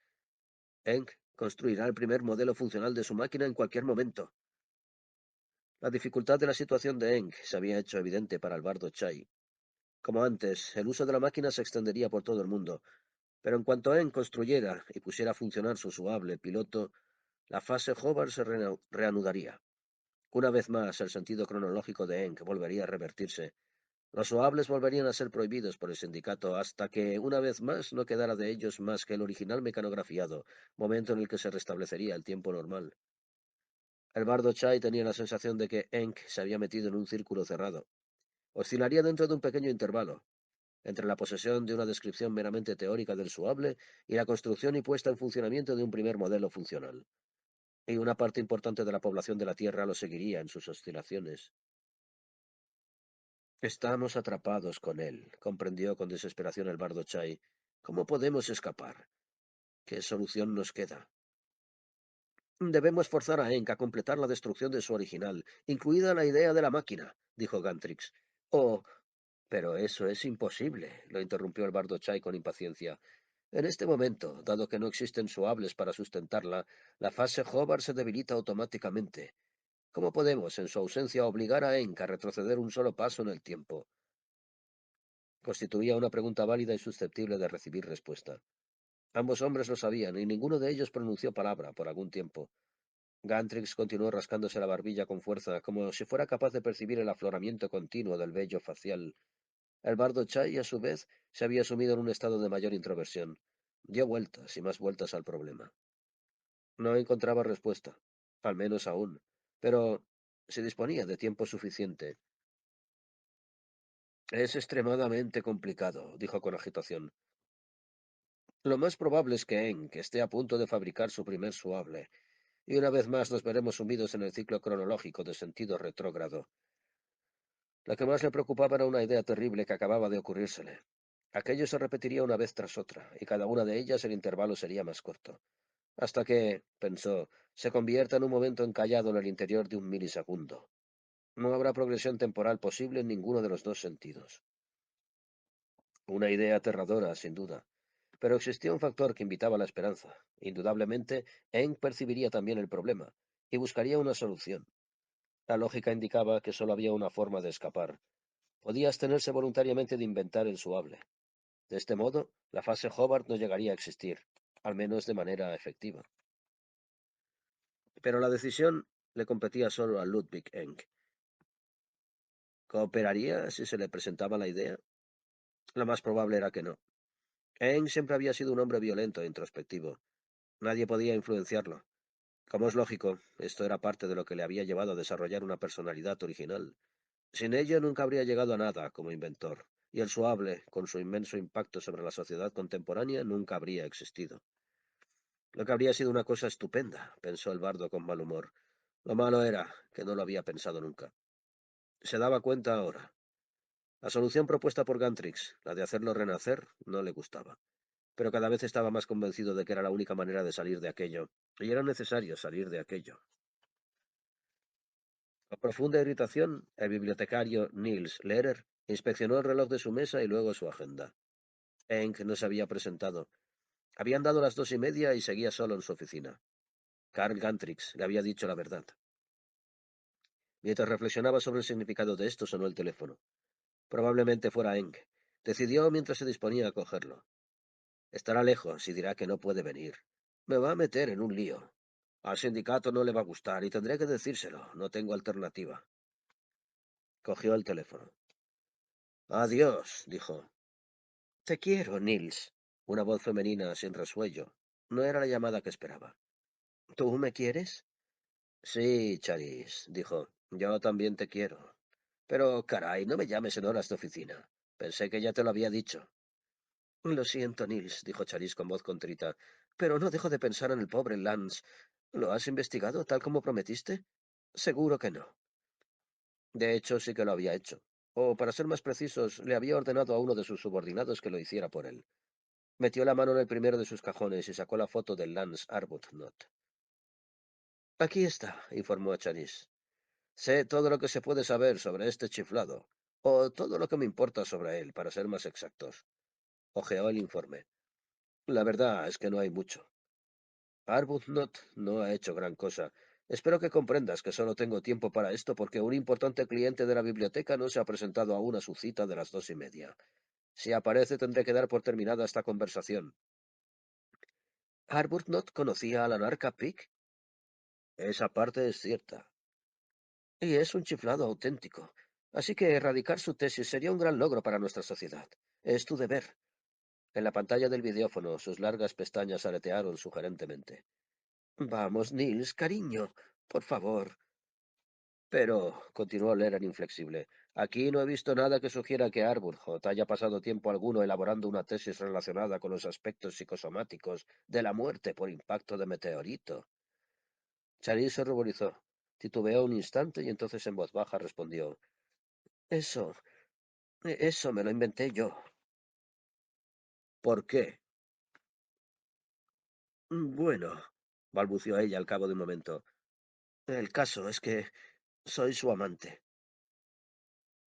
Eng construirá el primer modelo funcional de su máquina en cualquier momento. La dificultad de la situación de Eng se había hecho evidente para el bardo Chai. Como antes, el uso de la máquina se extendería por todo el mundo, pero en cuanto Eng construyera y pusiera a funcionar su suable piloto, la fase Hobart se reanudaría. Una vez más, el sentido cronológico de Eng volvería a revertirse. Los suables volverían a ser prohibidos por el sindicato hasta que, una vez más, no quedara de ellos más que el original mecanografiado, momento en el que se restablecería el tiempo normal. El bardo Chai tenía la sensación de que Enk se había metido en un círculo cerrado. Oscilaría dentro de un pequeño intervalo, entre la posesión de una descripción meramente teórica del suable y la construcción y puesta en funcionamiento de un primer modelo funcional. Y una parte importante de la población de la Tierra lo seguiría en sus oscilaciones. Estamos atrapados con él, comprendió con desesperación el bardo Chai. ¿Cómo podemos escapar? ¿Qué solución nos queda? Debemos forzar a Enk a completar la destrucción de su original, incluida la idea de la máquina, dijo Gantrix. Oh, pero eso es imposible, lo interrumpió el bardo Chai con impaciencia. En este momento, dado que no existen suables para sustentarla, la fase Hobart se debilita automáticamente. ¿Cómo podemos, en su ausencia, obligar a Enk a retroceder un solo paso en el tiempo? Constituía una pregunta válida y susceptible de recibir respuesta. Ambos hombres lo sabían, y ninguno de ellos pronunció palabra por algún tiempo. Gantrix continuó rascándose la barbilla con fuerza, como si fuera capaz de percibir el afloramiento continuo del vello facial. El bardo Chai, a su vez, se había sumido en un estado de mayor introversión. Dio vueltas y más vueltas al problema. No encontraba respuesta, al menos aún, pero se disponía de tiempo suficiente. Es extremadamente complicado, dijo con agitación. Lo más probable es que Enk esté a punto de fabricar su primer suable, y una vez más nos veremos sumidos en el ciclo cronológico de sentido retrógrado. La que más le preocupaba era una idea terrible que acababa de ocurrírsele. Aquello se repetiría una vez tras otra, y cada una de ellas el intervalo sería más corto. Hasta que, pensó, se convierta en un momento encallado en el interior de un milisegundo. No habrá progresión temporal posible en ninguno de los dos sentidos. Una idea aterradora, sin duda. Pero existía un factor que invitaba a la esperanza. Indudablemente, Eng percibiría también el problema y buscaría una solución. La lógica indicaba que solo había una forma de escapar. Podía abstenerse voluntariamente de inventar el suable. De este modo, la fase Hobart no llegaría a existir, al menos de manera efectiva. Pero la decisión le competía solo a Ludwig Eng. ¿Cooperaría si se le presentaba la idea? Lo más probable era que no. Eng siempre había sido un hombre violento e introspectivo. Nadie podía influenciarlo. Como es lógico, esto era parte de lo que le había llevado a desarrollar una personalidad original. Sin ello nunca habría llegado a nada como inventor, y el suable, con su inmenso impacto sobre la sociedad contemporánea, nunca habría existido. Lo que habría sido una cosa estupenda, pensó el bardo con mal humor. Lo malo era que no lo había pensado nunca. Se daba cuenta ahora. La solución propuesta por Gantrix, la de hacerlo renacer, no le gustaba, pero cada vez estaba más convencido de que era la única manera de salir de aquello, y era necesario salir de aquello. Con profunda irritación, el bibliotecario Niels Lehrer inspeccionó el reloj de su mesa y luego su agenda. Enk no se había presentado. Habían dado las 2:30 y seguía solo en su oficina. Karl Gantrix le había dicho la verdad. Mientras reflexionaba sobre el significado de esto, sonó el teléfono. Probablemente fuera Enk. Decidió mientras se disponía a cogerlo. Estará lejos y dirá que no puede venir. Me va a meter en un lío. Al sindicato no le va a gustar y tendré que decírselo. No tengo alternativa. Cogió el teléfono. Adiós, dijo. Te quiero, Nils. Una voz femenina sin resuello. No era la llamada que esperaba. ¿Tú me quieres? Sí, Charis, dijo, yo también te quiero. Pero, caray, no me llames en horas de oficina. Pensé que ya te lo había dicho. Lo siento, Nils, dijo Charis con voz contrita, pero no dejo de pensar en el pobre Lance. ¿Lo has investigado tal como prometiste? Seguro que no. De hecho, sí que lo había hecho. O, para ser más precisos, le había ordenado a uno de sus subordinados que lo hiciera por él. Metió la mano en el primero de sus cajones y sacó la foto del Lance Arbuthnot. Aquí está, informó a Charis. Sé todo lo que se puede saber sobre este chiflado, o todo lo que me importa sobre él, para ser más exactos. Ojeó el informe. La verdad es que no hay mucho. Arbuthnot no ha hecho gran cosa. Espero que comprendas que solo tengo tiempo para esto porque un importante cliente de la biblioteca no se ha presentado aún a su cita de las 2:30. Si aparece, tendré que dar por terminada esta conversación. ¿Arbuthnot conocía al anarca Pick? Esa parte es cierta. Y es un chiflado auténtico. Así que erradicar su tesis sería un gran logro para nuestra sociedad. Es tu deber. En la pantalla del videófono, sus largas pestañas aletearon sugerentemente. Vamos, Nils, cariño, por favor. Pero, continuó Leran inflexible, aquí no he visto nada que sugiera que Arbuthnot haya pasado tiempo alguno elaborando una tesis relacionada con los aspectos psicosomáticos de la muerte por impacto de meteorito. Charis se ruborizó, titubeó un instante y entonces en voz baja respondió: Eso, eso me lo inventé yo. ¿Por qué? Bueno, balbució ella al cabo de un momento. El caso es que soy su amante.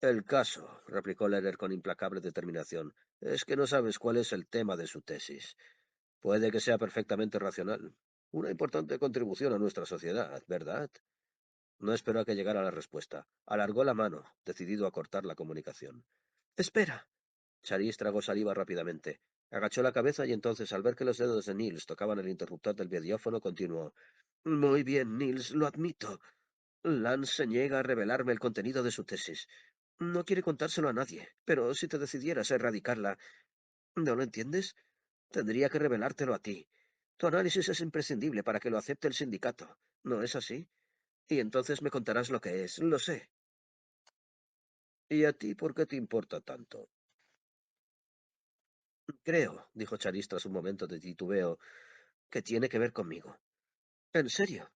El caso, replicó Lerer con implacable determinación, es que no sabes cuál es el tema de su tesis. Puede que sea perfectamente racional. Una importante contribución a nuestra sociedad, ¿verdad? No esperó a que llegara la respuesta. Alargó la mano, decidido a cortar la comunicación. Espera. Charisse tragó saliva rápidamente. Agachó la cabeza y entonces, al ver que los dedos de Nils tocaban el interruptor del videófono, continuó. Muy bien, Nils, lo admito. Lance se niega a revelarme el contenido de su tesis. No quiere contárselo a nadie, pero si te decidieras a erradicarla, ¿no lo entiendes? Tendría que revelártelo a ti. Tu análisis es imprescindible para que lo acepte el sindicato. ¿No es así? Y entonces me contarás lo que es, lo sé. ¿Y a ti por qué te importa tanto? Creo, dijo Charis tras un momento de titubeo, que tiene que ver conmigo. En serio.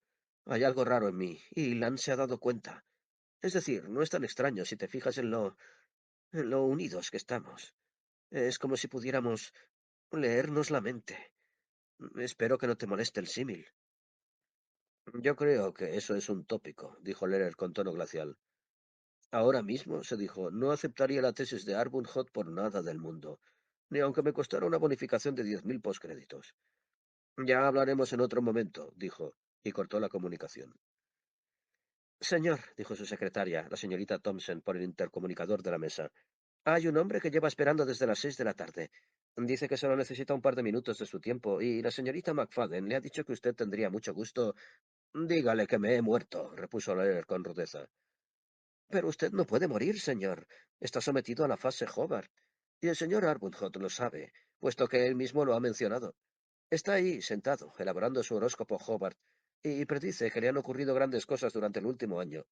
Hay algo raro en mí, y Lan se ha dado cuenta. Es decir, no es tan extraño si te fijas en lo unidos que estamos. Es como si pudiéramos leernos la mente. Espero que no te moleste el símil. Yo creo que eso es un tópico, dijo Lerer con tono glacial. Ahora mismo, se dijo, no aceptaría la tesis de Arbuthnot por nada del mundo, ni aunque me costara una bonificación de 10.000 postcréditos. Ya hablaremos en otro momento, dijo, y cortó la comunicación. Señor, dijo su secretaria, la señorita Thompson, por el intercomunicador de la mesa, hay un hombre que lleva esperando desde las 6 de la tarde. Dice que solo necesita un par de minutos de su tiempo, y la señorita McFadden le ha dicho que usted tendría mucho gusto. Dígale que me he muerto, repuso Lerer con rudeza. Pero usted no puede morir, señor. Está sometido a la fase Hobart. Y el señor Arbuthnot lo sabe, puesto que él mismo lo ha mencionado. Está ahí, sentado, elaborando su horóscopo Hobart, y predice que le han ocurrido grandes cosas durante el último año.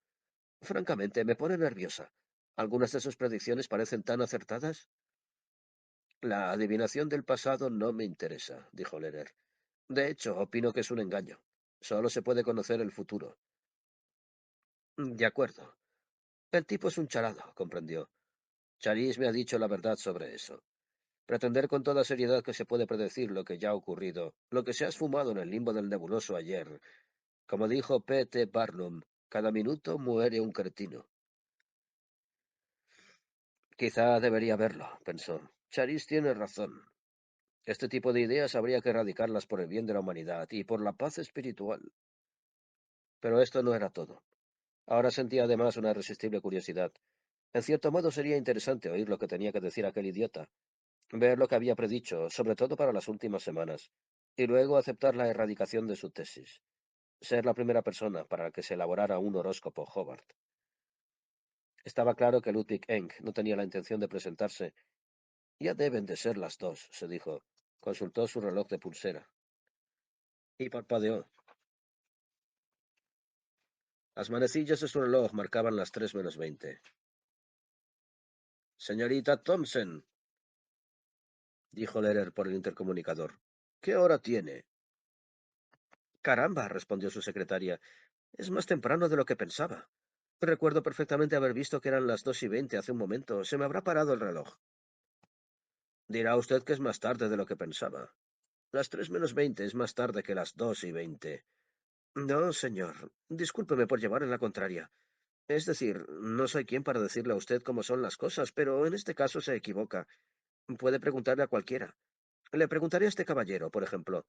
Francamente, me pone nerviosa. Algunas de sus predicciones parecen tan acertadas. La adivinación del pasado no me interesa, dijo Lerer. De hecho, opino que es un engaño. Solo se puede conocer el futuro. De acuerdo. El tipo es un charado, comprendió. Charisse me ha dicho la verdad sobre eso. Pretender con toda seriedad que se puede predecir lo que ya ha ocurrido, lo que se ha esfumado en el limbo del nebuloso ayer. Como dijo P. T. Barnum, cada minuto muere un cretino. Quizá debería verlo, pensó. Charisse tiene razón. Este tipo de ideas habría que erradicarlas por el bien de la humanidad y por la paz espiritual. Pero esto no era todo. Ahora sentía además una irresistible curiosidad. En cierto modo sería interesante oír lo que tenía que decir aquel idiota, ver lo que había predicho, sobre todo para las últimas semanas, y luego aceptar la erradicación de su tesis, ser la primera persona para la que se elaborara un horóscopo Hobart. Estaba claro que Ludwig Eng no tenía la intención de presentarse. Ya deben de ser las 2, se dijo. Consultó su reloj de pulsera y parpadeó. Las manecillas de su reloj marcaban las 3 menos 20. Señorita Thompson, dijo Lerer por el intercomunicador. ¿Qué hora tiene? Caramba, respondió su secretaria. Es más temprano de lo que pensaba. Recuerdo perfectamente haber visto que eran las 2:20 hace un momento. Se me habrá parado el reloj. Dirá usted que es más tarde de lo que pensaba. Las 3 menos 20 es más tarde que las 2:20. No, señor. Discúlpeme por llevar en la contraria. Es decir, no soy quien para decirle a usted cómo son las cosas, pero en este caso se equivoca. Puede preguntarle a cualquiera. Le preguntaré a este caballero, por ejemplo.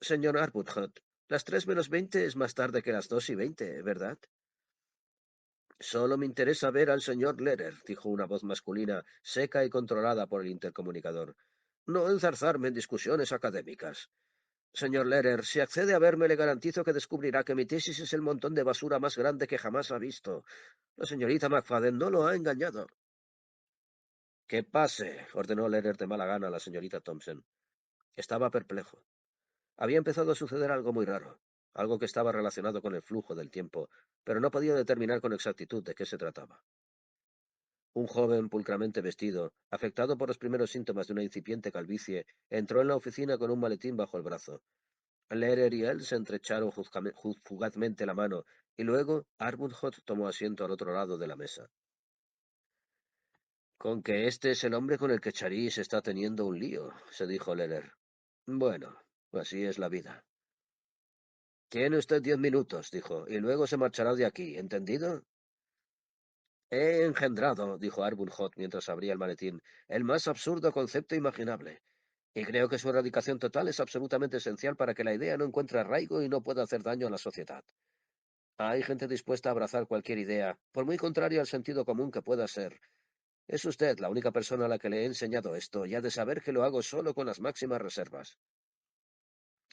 Señor Arbuthnot, las 3 menos 20 es más tarde que las 2:20, ¿verdad? Solo me interesa ver al señor Lehrer, dijo una voz masculina, seca y controlada por el intercomunicador. No enzarzarme en discusiones académicas. Señor Lehrer, si accede a verme, le garantizo que descubrirá que mi tesis es el montón de basura más grande que jamás ha visto. La señorita McFadden no lo ha engañado. Que pase, ordenó Lehrer de mala gana a la señorita Thompson. Estaba perplejo. Había empezado a suceder algo muy raro, algo que estaba relacionado con el flujo del tiempo, pero no podía determinar con exactitud de qué se trataba. Un joven pulcramente vestido, afectado por los primeros síntomas de una incipiente calvicie, entró en la oficina con un maletín bajo el brazo. Lehrer y él se estrecharon fugazmente la mano, y luego Arbuthnot tomó asiento al otro lado de la mesa. Con que este es el hombre con el que Charisse está teniendo un lío, se dijo Lehrer. Bueno, así es la vida. Tiene usted 10 minutos, dijo, y luego se marchará de aquí, ¿entendido? He engendrado, dijo Arbuthnot mientras abría el maletín, el más absurdo concepto imaginable. Y creo que su erradicación total es absolutamente esencial para que la idea no encuentre arraigo y no pueda hacer daño a la sociedad. Hay gente dispuesta a abrazar cualquier idea, por muy contraria al sentido común que pueda ser. Es usted la única persona a la que le he enseñado esto, y ha de saber que lo hago solo con las máximas reservas.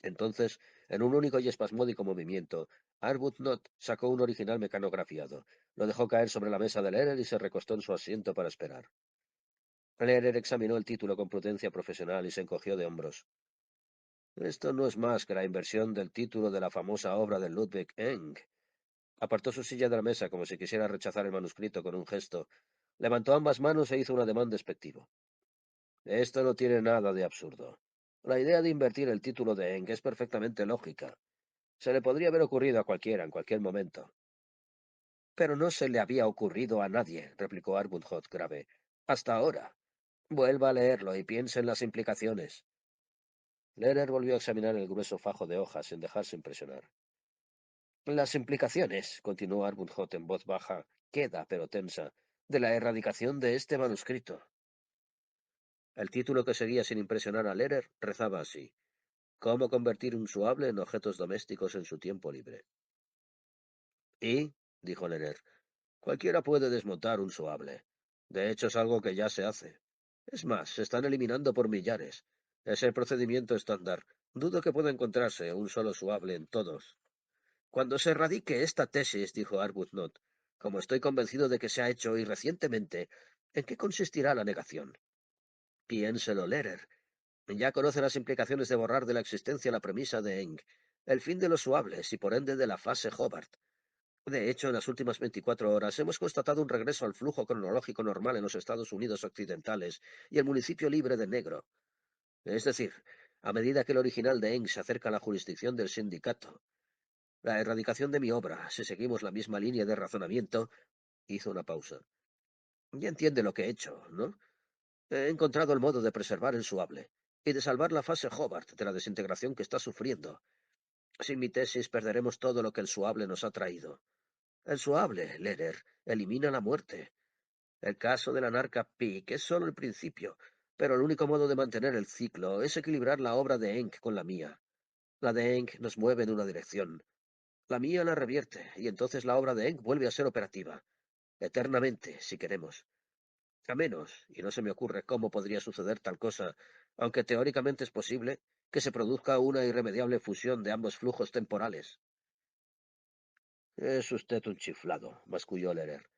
Entonces, en un único y espasmódico movimiento, Arbuthnot sacó un original mecanografiado, lo dejó caer sobre la mesa de Lehrer y se recostó en su asiento para esperar. Lehrer examinó el título con prudencia profesional y se encogió de hombros. Esto no es más que la inversión del título de la famosa obra de Ludwig Eng. Apartó su silla de la mesa como si quisiera rechazar el manuscrito con un gesto. Levantó ambas manos e hizo un ademán despectivo. Esto no tiene nada de absurdo. La idea de invertir el título de Eng es perfectamente lógica. Se le podría haber ocurrido a cualquiera en cualquier momento. Pero no se le había ocurrido a nadie, replicó Arbuthnot grave. Hasta ahora. Vuelva a leerlo y piense en las implicaciones. Lehrer volvió a examinar el grueso fajo de hojas sin dejarse impresionar. Las implicaciones, continuó Arbuthnot en voz baja, queda pero tensa, de la erradicación de este manuscrito. El título que seguía sin impresionar a Lehrer rezaba así: ¿Cómo convertir un suable en objetos domésticos en su tiempo libre? ¿Y? Dijo Lehrer. Cualquiera puede desmontar un suable. De hecho, es algo que ya se hace. Es más, se están eliminando por millares. Es el procedimiento estándar. Dudo que pueda encontrarse un solo suable en todos. Cuando se erradique esta tesis, dijo Arbuthnot, como estoy convencido de que se ha hecho y recientemente, ¿en qué consistirá la negación? Piénselo, Lehrer. Ya conoce las implicaciones de borrar de la existencia la premisa de Eng, el fin de los suables y por ende de la fase Hobart. De hecho, en las últimas 24 horas hemos constatado un regreso al flujo cronológico normal en los Estados Unidos occidentales y el municipio libre de Negro. Es decir, a medida que el original de Eng se acerca a la jurisdicción del sindicato. La erradicación de mi obra, si seguimos la misma línea de razonamiento, hizo una pausa. Ya entiende lo que he hecho, ¿no? He encontrado el modo de preservar el suable y de salvar la fase Hobart de la desintegración que está sufriendo. Sin mi tesis perderemos todo lo que el suable nos ha traído. El suable, Lehrer, elimina la muerte. El caso de la narca Peak es solo el principio, pero el único modo de mantener el ciclo es equilibrar la obra de Enck con la mía. La de Enck nos mueve en una dirección. La mía la revierte, y entonces la obra de Enck vuelve a ser operativa. Eternamente, si queremos. A menos, y no se me ocurre cómo podría suceder tal cosa, aunque teóricamente es posible, que se produzca una irremediable fusión de ambos flujos temporales. Es usted un chiflado, masculló Lehrer.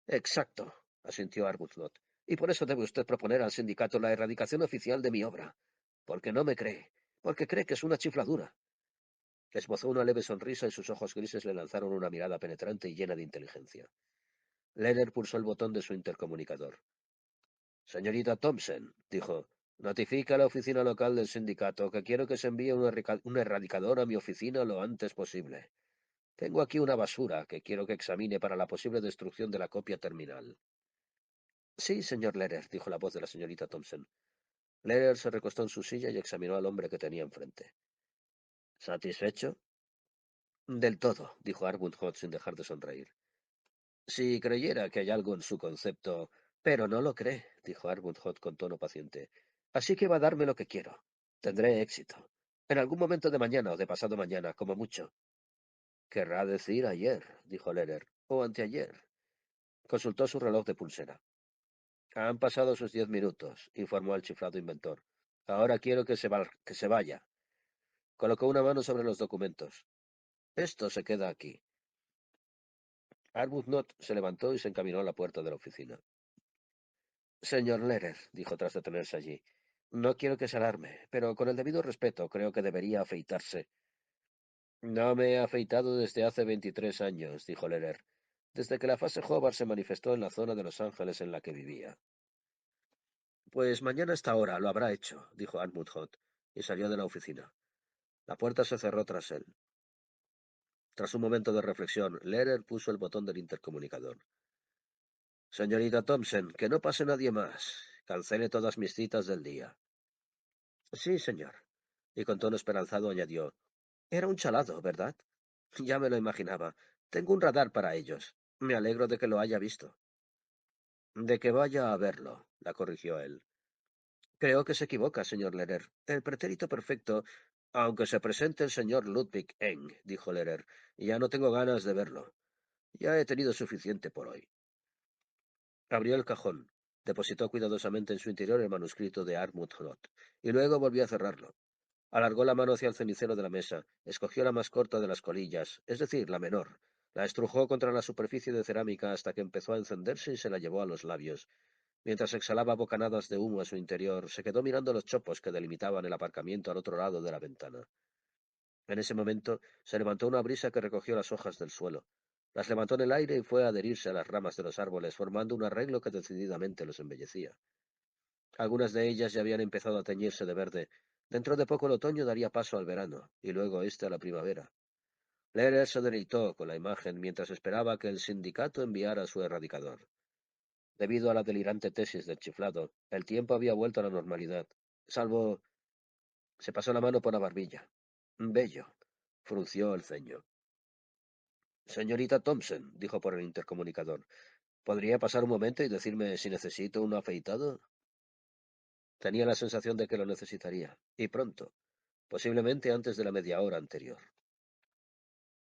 Exacto, asintió Arbuthnot. Y por eso debe usted proponer al sindicato la erradicación oficial de mi obra. Porque no me cree. Porque cree que es una chifladura. Esbozó una leve sonrisa y sus ojos grises le lanzaron una mirada penetrante y llena de inteligencia. Lehrer pulsó el botón de su intercomunicador. Señorita Thompson, dijo, notifica a la oficina local del sindicato que quiero que se envíe un erradicador a mi oficina lo antes posible. Tengo aquí una basura que quiero que examine para la posible destrucción de la copia terminal. Sí, señor Lehrer, dijo la voz de la señorita Thompson. Lehrer se recostó en su silla y examinó al hombre que tenía enfrente. ¿Satisfecho? Del todo, dijo Arbuthnot sin dejar de sonreír. Si creyera que hay algo en su concepto. Pero no lo cree, dijo Arbuthnot con tono paciente. Así que va a darme lo que quiero. Tendré éxito. En algún momento de mañana o de pasado mañana, como mucho. Querrá decir ayer, dijo Lehrer, o anteayer. Consultó su reloj de pulsera. Han pasado sus 10 minutos, informó el chiflado inventor. Ahora quiero que se vaya. Colocó una mano sobre los documentos. Esto se queda aquí. Arbuthnot se levantó y se encaminó a la puerta de la oficina. Señor Lehrer, dijo tras detenerse allí, no quiero que se alarme, pero con el debido respeto creo que debería afeitarse. No me he afeitado desde hace 23 años, dijo Lehrer, desde que la fase Hobart se manifestó en la zona de Los Ángeles en la que vivía. Pues mañana a esta hora lo habrá hecho, dijo Arbuthnot, y salió de la oficina. La puerta se cerró tras él. Tras un momento de reflexión, Lehrer puso el botón del intercomunicador. Señorita Thompson, que no pase nadie más. Cancele todas mis citas del día. Sí, señor. Y con tono esperanzado añadió, era un chalado, ¿verdad? Ya me lo imaginaba. Tengo un radar para ellos. Me alegro de que lo haya visto. De que vaya a verlo, la corrigió él. Creo que se equivoca, señor Lehrer. El pretérito perfecto, aunque se presente el señor Ludwig Eng, dijo Lehrer, ya no tengo ganas de verlo. Ya he tenido suficiente por hoy. Abrió el cajón, depositó cuidadosamente en su interior el manuscrito de Arbuthnot, y luego volvió a cerrarlo. Alargó la mano hacia el cenicero de la mesa, escogió la más corta de las colillas, es decir, la menor. La estrujó contra la superficie de cerámica hasta que empezó a encenderse y se la llevó a los labios. Mientras exhalaba bocanadas de humo a su interior, se quedó mirando los chopos que delimitaban el aparcamiento al otro lado de la ventana. En ese momento se levantó una brisa que recogió las hojas del suelo. Las levantó en el aire y fue a adherirse a las ramas de los árboles, formando un arreglo que decididamente los embellecía. Algunas de ellas ya habían empezado a teñirse de verde. Dentro de poco el otoño daría paso al verano, y luego éste a la primavera. Lehrer se deleitó con la imagen mientras esperaba que el sindicato enviara su erradicador. Debido a la delirante tesis del chiflado, el tiempo había vuelto a la normalidad, salvo... Se pasó la mano por la barbilla. Bello. Frunció el ceño. Señorita Thompson, dijo por el intercomunicador, ¿podría pasar un momento y decirme si necesito un afeitado? Tenía la sensación de que lo necesitaría, y pronto, posiblemente antes de la media hora anterior.